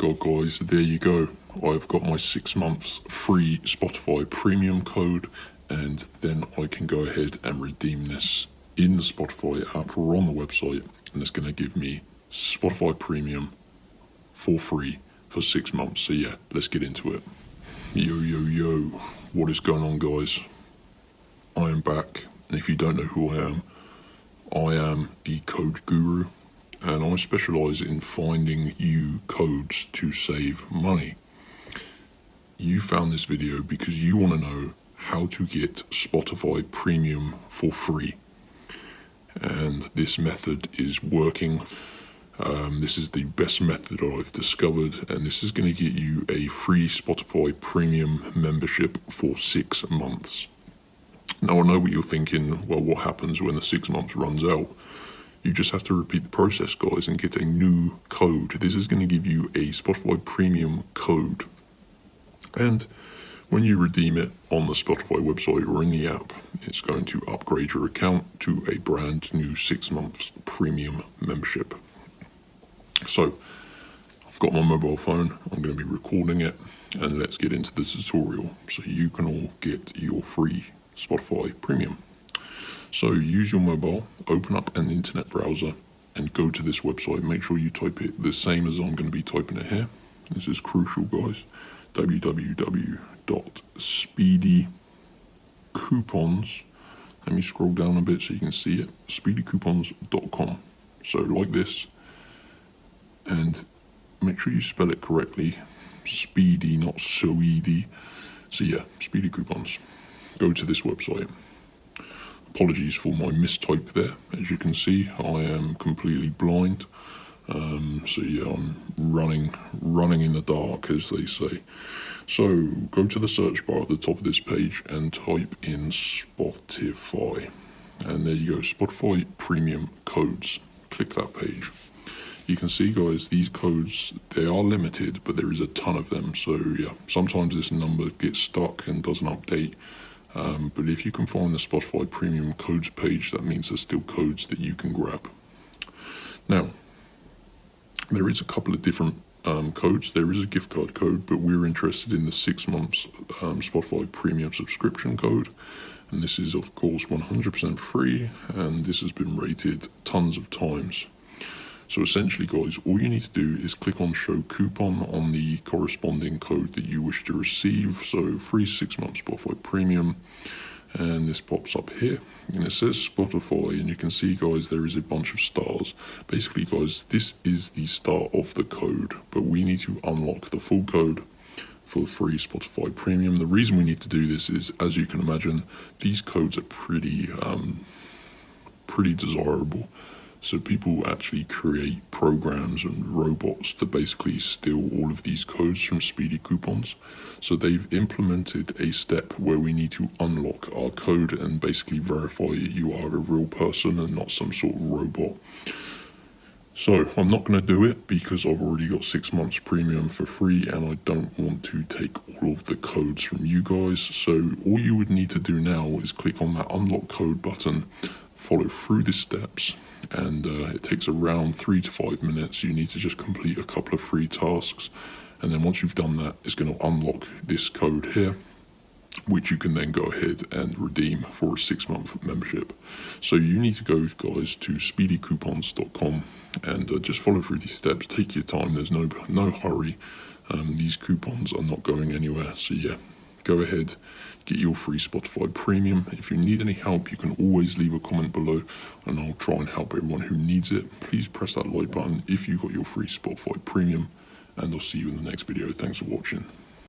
God, guys, there you go. I've got my 6 months free Spotify premium code, and then I can go ahead and redeem this in the Spotify app or on the website, and it's going to give me Spotify premium for free for 6 months. So yeah, let's get into it. Yo, what is going on, guys? I am back, and if you don't know who I am the code guru, and I specialise in finding you codes to save money. You found this video because you want to know how to get Spotify Premium for free, and this method is working. This is the best method I've discovered, and this is going to get you a free Spotify Premium membership for 6 months. Now, I know what you're thinking, well, what happens when the 6 months runs out? You just have to repeat the process, guys, and get a new code. This is going to give you a Spotify Premium code. And when you redeem it on the Spotify website or in the app, it's going to upgrade your account to a brand new 6 months premium membership. So, I've got my mobile phone, I'm going to be recording it, and let's get into the tutorial so you can all get your free Spotify Premium. So use your mobile, open up an internet browser, and go to this website. Make sure you type it the same as I'm going to be typing it here. This is crucial, guys. www.speedycoupons. Let me scroll down a bit so you can see it. speedycoupons.com. So like this, and make sure you spell it correctly. Speedy, not so-eedy. So yeah, Speedy Coupons. Go to this website. Apologies for my mistype there. As you can see, I am completely blind. So yeah, I'm running in the dark, as they say. So go to the search bar at the top of this page and type in Spotify. And there you go, Spotify Premium Codes. Click that page. You can see, guys, these codes, they are limited, but there is a ton of them. So yeah, sometimes this number gets stuck and doesn't update. But if you can find the Spotify Premium Codes page, that means there's still codes that you can grab. Now, there is a couple of different codes. There is a gift card code, but we're interested in the 6 months Spotify Premium subscription code. And this is, of course, 100% free, and this has been rated tons of times. So essentially, guys, all you need to do is click on Show Coupon on the corresponding code that you wish to receive. So free 6 months Spotify Premium, and this pops up here, and it says Spotify, and you can see, guys, there is a bunch of stars. Basically, guys, this is the start of the code, but we need to unlock the full code for free Spotify Premium. The reason we need to do this is, as you can imagine, these codes are pretty desirable. So people actually create programs and robots to basically steal all of these codes from Speedy Coupons. So they've implemented a step where we need to unlock our code and basically verify you are a real person and not some sort of robot. So I'm not going to do it because I've already got 6 months premium for free, and I don't want to take all of the codes from you guys. So all you would need to do now is click on that unlock code button, follow through the steps, and it takes around 3 to 5 minutes. You need to just complete a couple of free tasks, and then once you've done that, it's going to unlock this code here, which you can then go ahead and redeem for a 6-month membership. So you need to go, guys, to speedycoupons.com and just follow through these steps. Take your time. There's no hurry. These coupons are not going anywhere. So yeah, go ahead, get your free Spotify Premium. If you need any help, you can always leave a comment below, and I'll try and help everyone who needs it. Please press that like button if you got your free Spotify Premium, and I'll see you in the next video. Thanks for watching.